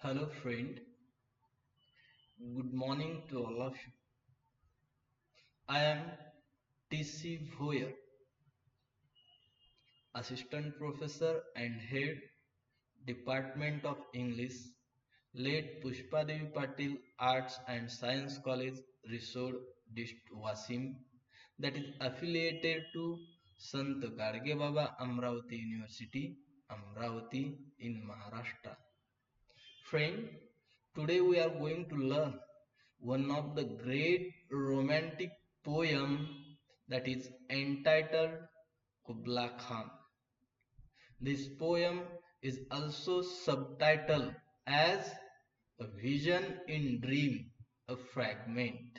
Hello friend, good morning to all of you. I am TC Bhoyer, Assistant Professor and Head Department of English, late Pushpadevi Patil Arts and Science College, Risod, District Wasim, that is affiliated to Sant Gadge Baba Amravati University, Amravati in Maharashtra. Friend, today we are going to learn one of the great romantic poem that is entitled Kubla Khan. This poem is also subtitled as A Vision in Dream, a Fragment.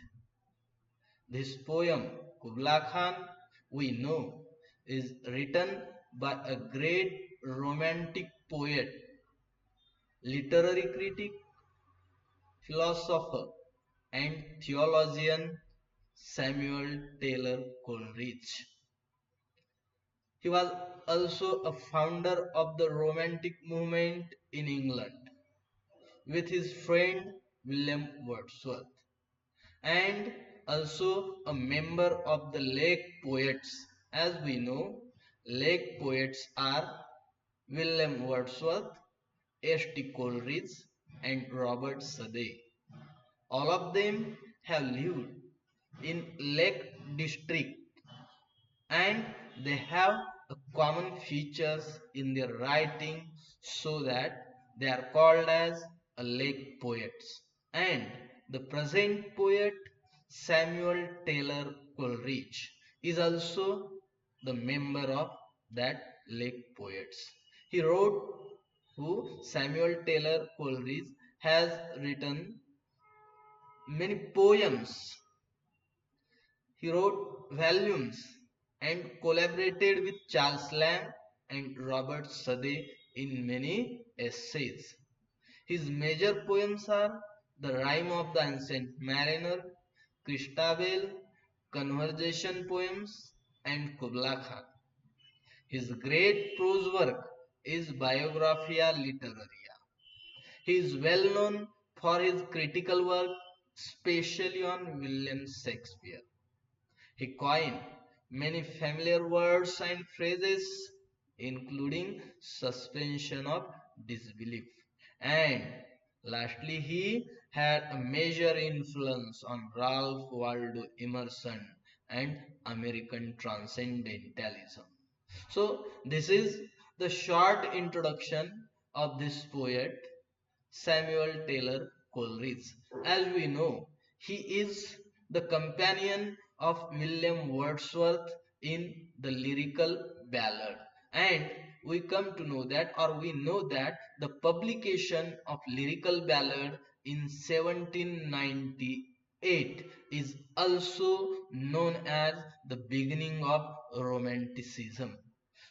This poem, Kubla Khan, we know, is written by a great romantic poet, literary critic, philosopher, and theologian Samuel Taylor Coleridge. He was also a founder of the Romantic movement in England with his friend William Wordsworth, and also a member of the Lake Poets. As we know, Lake Poets are William Wordsworth, S.T. Coleridge, and Robert Southey. All of them have lived in Lake District, and they have a common features in their writing, so that they are called as a lake poets. And the present poet Samuel Taylor Coleridge is also the member of that lake poets. He wrote who Samuel Taylor Coleridge has written many poems. He wrote volumes and collaborated with Charles Lamb and Robert Southey in many essays. His major poems are The Rime of the Ancient Mariner, Christabel, Conversation Poems, and Kubla Khan. His great prose work is Biographia Literaria. He is well known for his critical work, especially on William Shakespeare. He coined many familiar words and phrases, including suspension of disbelief. And lastly, he had a major influence on Ralph Waldo Emerson and American Transcendentalism. So, this is the short introduction of this poet, Samuel Taylor Coleridge. As we know, he is the companion of William Wordsworth in the lyrical ballad. And we come to know that, or we know that, the publication of lyrical ballad in 1798 is also known as the beginning of Romanticism.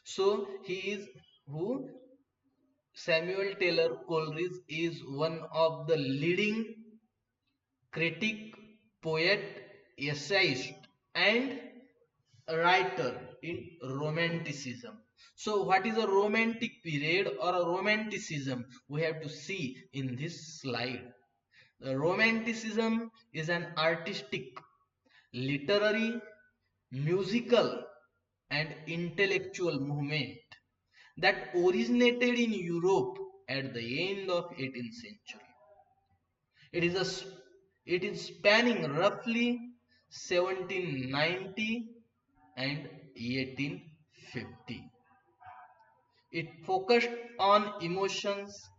So he is who Samuel Taylor Coleridge is one of the leading critic, poet, essayist, and writer in Romanticism. So, what is a Romantic period or a Romanticism? We have to see in this slide. The Romanticism is an artistic, literary, musical, and intellectual movement that originated in Europe at the end of 18th century. It is a it is spanning roughly 1790 and 1850. It focused on emotions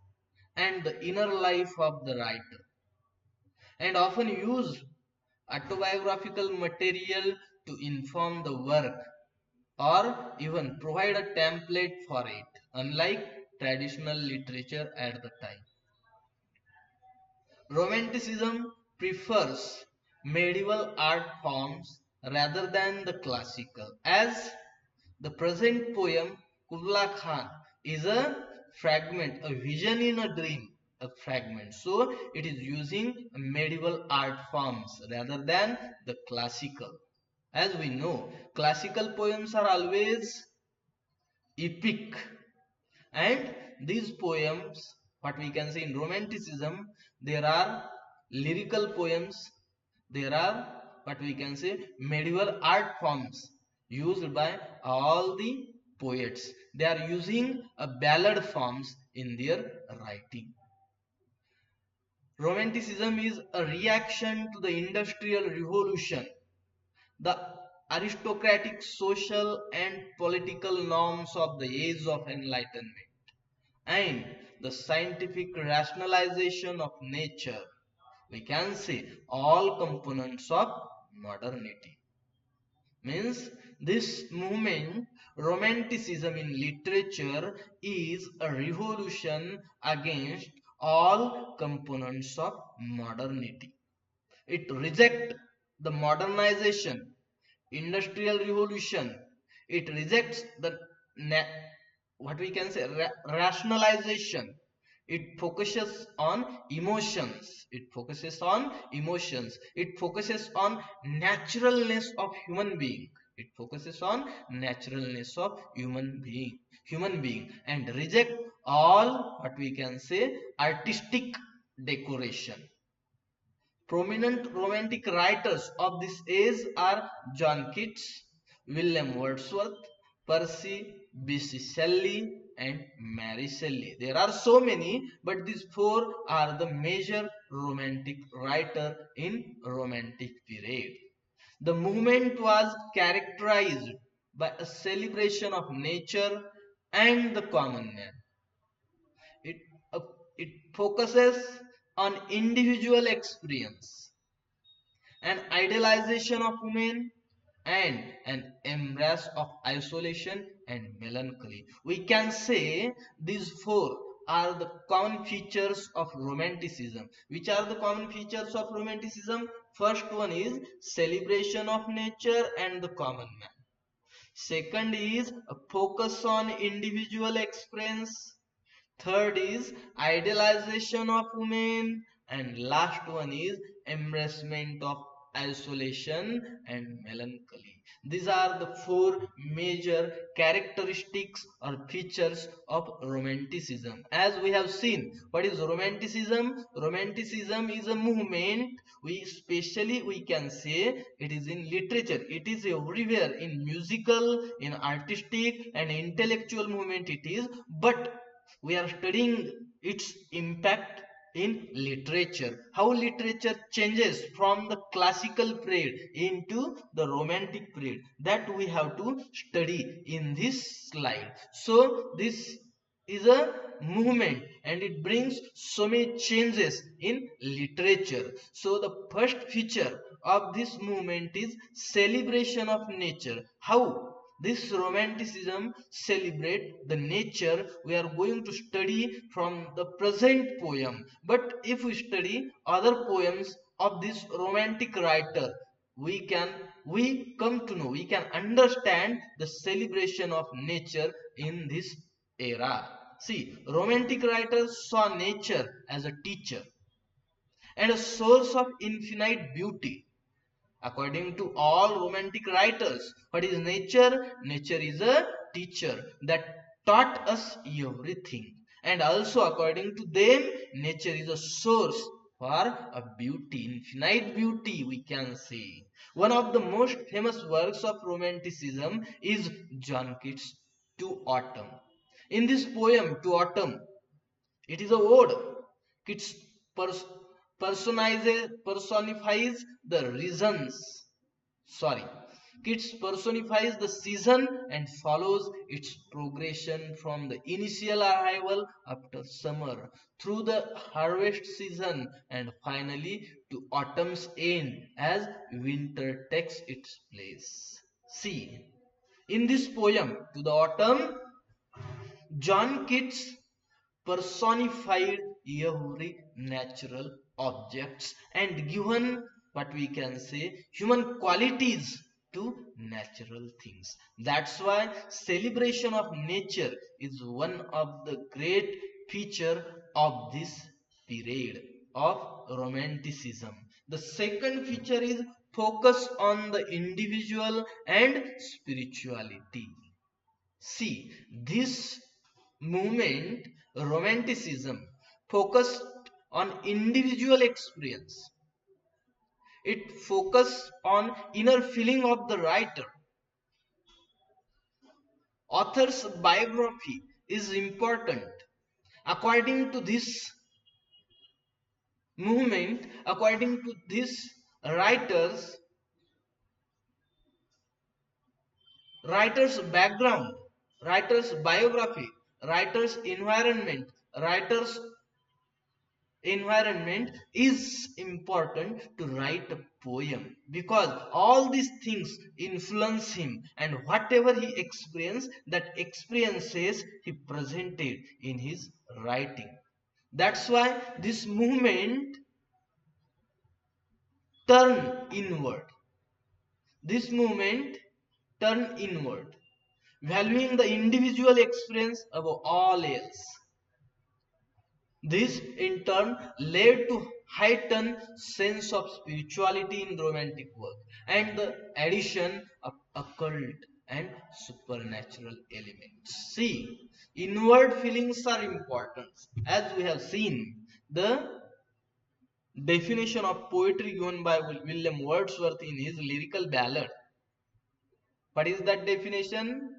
and the inner life of the writer, and often used autobiographical material to inform the work or even provide a template for it, unlike traditional literature at the time. Romanticism prefers medieval art forms rather than the classical, as the present poem Kubla Khan is a fragment, a vision in a dream, a fragment. So it is using medieval art forms rather than the classical. As we know, classical poems are always epic, and these poems what we can say in romanticism, there are lyrical poems, there are what we can say medieval art forms used by all the poets. They are using a ballad forms in their writing. Romanticism is a reaction to the industrial revolution, the aristocratic social and political norms of the age of enlightenment, and the scientific rationalization of nature. We can say all components of modernity. Means this movement, romanticism in literature, is a revolution against all components of modernity. It rejects the modernization, industrial revolution. It rejects the what we can say rationalization. It focuses on emotions. It focuses on emotions. It focuses on naturalness of human being. It focuses on naturalness of human being, and reject all what we can say artistic decoration. Prominent romantic writers of this age are John Keats, William Wordsworth, Percy Bysshe Shelley, and Mary Shelley. There are so many, but these four are the major romantic writer in romantic period. The movement was characterized by a celebration of nature and the common man. It, uh, it focuses on individual experience, an idealization of women, and an embrace of isolation and melancholy. We can say these four are the common features of romanticism. Which are the common features of romanticism? First one is celebration of nature and the common man. Second is a focus on individual experience. Third is idealization of women. And last one is embracement of isolation and melancholy. These are the four major characteristics or features of romanticism. As we have seen, what is romanticism? Romanticism is a movement. We can say it is in literature. It is everywhere in musical, in artistic and intellectual movement it is. But we are studying its impact in literature, how literature changes from the classical period into the romantic period, that we have to study in this slide. So this is a movement and it brings so many changes in literature. So the first feature of this movement is celebration of nature. How this romanticism celebrate the nature, we are going to study from the present poem. But if we study other poems of this romantic writer, we come to know, we can understand the celebration of nature in this era. See, romantic writers saw nature as a teacher and a source of infinite beauty. According to all romantic writers, what is nature? Nature is a teacher that taught us everything. And also, according to them, nature is a source for a beauty, infinite beauty, we can say. One of the most famous works of romanticism is John Keats' To Autumn. In this poem, To Autumn, it is a ode. Keats pers- personifies the reasons. Sorry. Keats personifies the season and follows its progression from the initial arrival after summer through the harvest season and finally to autumn's end as winter takes its place. See, in this poem, To the Autumn, John Keats personified every natural objects and given what we can say human qualities to natural things. That's why celebration of nature is one of the great feature of this period of romanticism. The second feature is focus on the individual and spirituality. See, this movement, romanticism, focused on individual experience. It focused on inner feeling of the writer. Author's biography is important. According to this movement, according to these writers, writer's background, writer's biography, writer's environment is important to write a poem, because all these things influence him, and whatever he experienced, that experiences he presented in his writing. That's why this movement turn inward. This movement turn inward, valuing the individual experience above all else. This in turn led to heightened sense of spirituality in romantic work and the addition of occult and supernatural elements. See, inward feelings are important. As we have seen, the definition of poetry given by William Wordsworth in his lyrical ballad. What is that definition?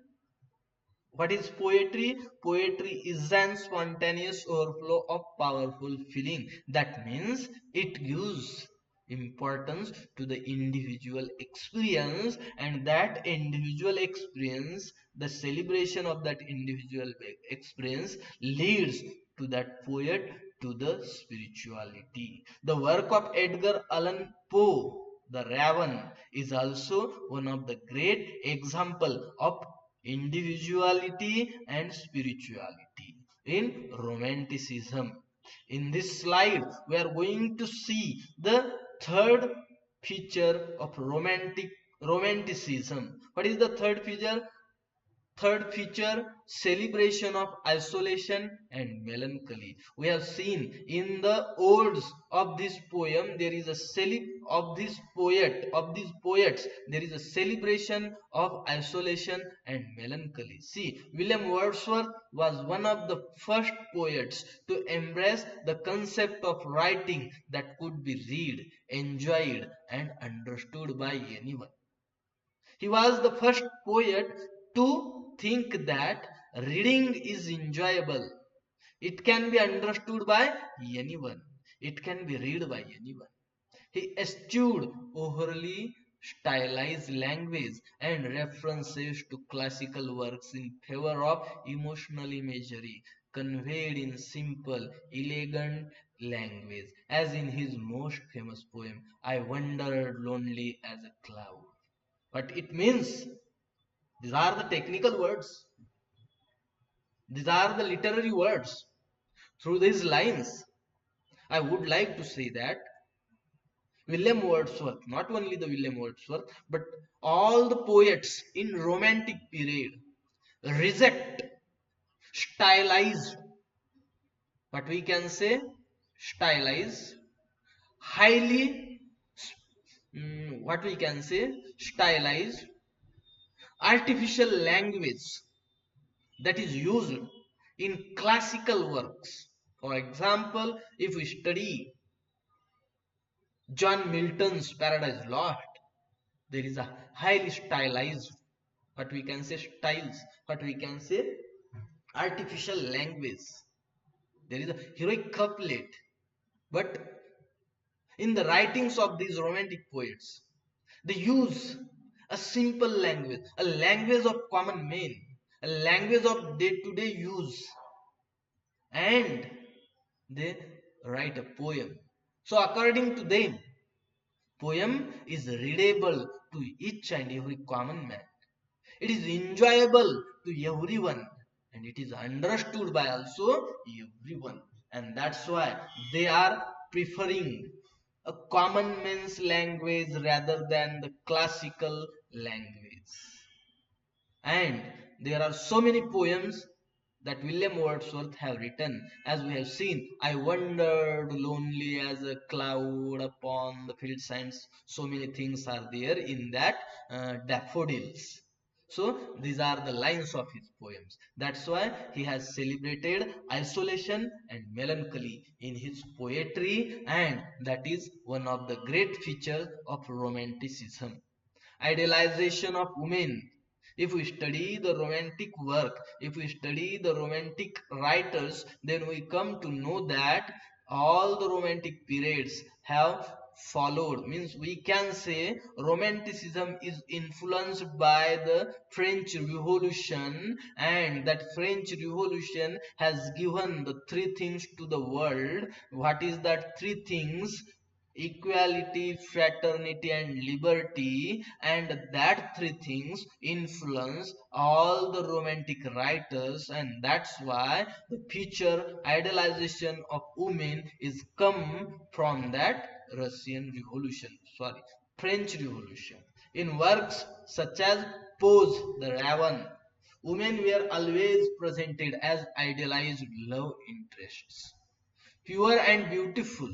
What is poetry? Poetry is an spontaneous overflow of powerful feeling. That means it gives importance to the individual experience, and that individual experience, the celebration of that individual experience leads to that poet to the spirituality. The work of Edgar Allan Poe, The Raven, is also one of the great example of individuality and spirituality in romanticism. In this slide, we are going to see the third feature of romanticism. What is the third feature? Third feature, celebration of isolation and melancholy. We have seen in the odes of this poem, there is a of these poets, there is a celebration of isolation and melancholy. See, William Wordsworth was one of the first poets to embrace the concept of writing that could be read, enjoyed, and understood by anyone. He was the first poet to think that reading is enjoyable. It can be understood by anyone. It can be read by anyone. He eschewed overly stylized language and references to classical works in favor of emotional imagery conveyed in simple, elegant language, as in his most famous poem, I Wandered Lonely as a Cloud. But it means these are the technical words, these are the literary words. Through these lines, I would like to say that William Wordsworth, not only the William Wordsworth, but all the poets in romantic period reject stylized, what we can say, stylized, highly, what we can say, stylized, artificial language that is used in classical works. For example, if we study John Milton's Paradise Lost, there is a highly stylized, what we can say, styles, what we can say, artificial language. There is a heroic couplet. But in the writings of these romantic poets, they use a simple language, a language of common men, a language of day to day use, and they write a poem. So, according to them, poem is readable to each and every common man. It is enjoyable to everyone, and it is understood by also everyone. And that's why they are preferring a common man's language rather than the classical language. And there are so many poems that William Wordsworth have written. As we have seen, I wandered lonely as a cloud upon the field sands. So many things are there in that daffodils. So these are the lines of his poems. That's why he has celebrated isolation and melancholy in his poetry, and that is one of the great features of romanticism. Idealization of women. If we study the romantic work, if we study the romantic writers, then we come to know that all the romantic periods have followed. Means we can say romanticism is influenced by the French Revolution, and that French Revolution has given the three things to the world. What is that three things? Equality, fraternity, and liberty, and that three things influence all the romantic writers, and that's why the future idealization of women is come from that Russian Revolution, sorry, French Revolution. In works such as Pose the Raven, women were always presented as idealized love interests, pure and beautiful,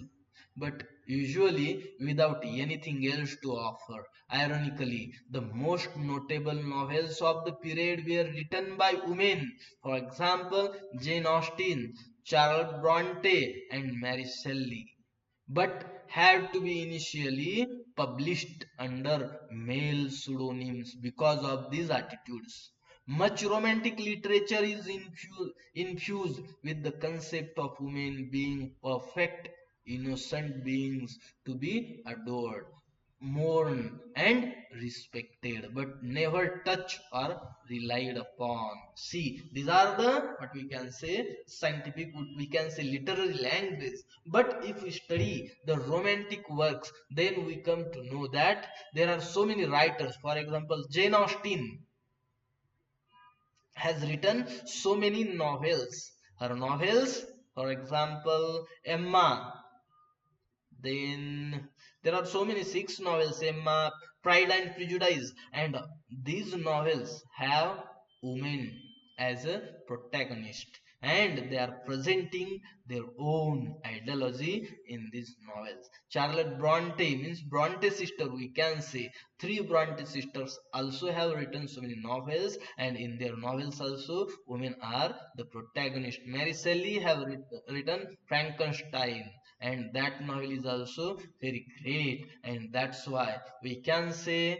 but usually without anything else to offer. Ironically, the most notable novels of the period were written by women. For example, Jane Austen, Charlotte Bronte, and Mary Shelley, but had to be initially published under male pseudonyms because of these attitudes. Much romantic literature is infused with the concept of women being perfect, innocent beings to be adored, mourned, and respected, but never touched or relied upon. See, these are the what we can say scientific, we can say literary language. But if we study the romantic works, then we come to know that there are so many writers. For example, Jane Austen has written so many novels. Her novels, for example, Emma, then there are so many six novels, Emma, Pride and Prejudice, and these novels have women as a protagonist, and they are presenting their own ideology in these novels. Charlotte Bronte means Bronte sister, we can say. Three Bronte sisters also have written so many novels, and in their novels also women are the protagonist. Mary Shelley have written Frankenstein, and that novel is also very great, and that's why we can say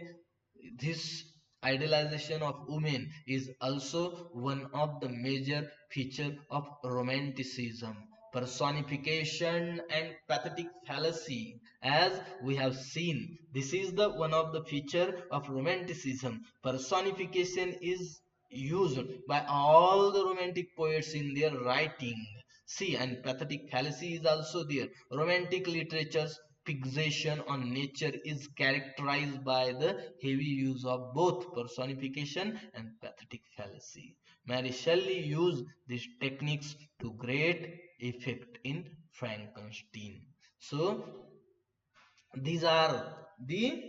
this idealization of women is also one of the major feature of romanticism. Personification and pathetic fallacy, as we have seen, this is the one of the feature of romanticism. Personification is used by all the romantic poets in their writing. See, and pathetic fallacy is also there. Romantic literature's fixation on nature is characterized by the heavy use of both personification and pathetic fallacy. Mary Shelley used these techniques to great effect in Frankenstein. So these are the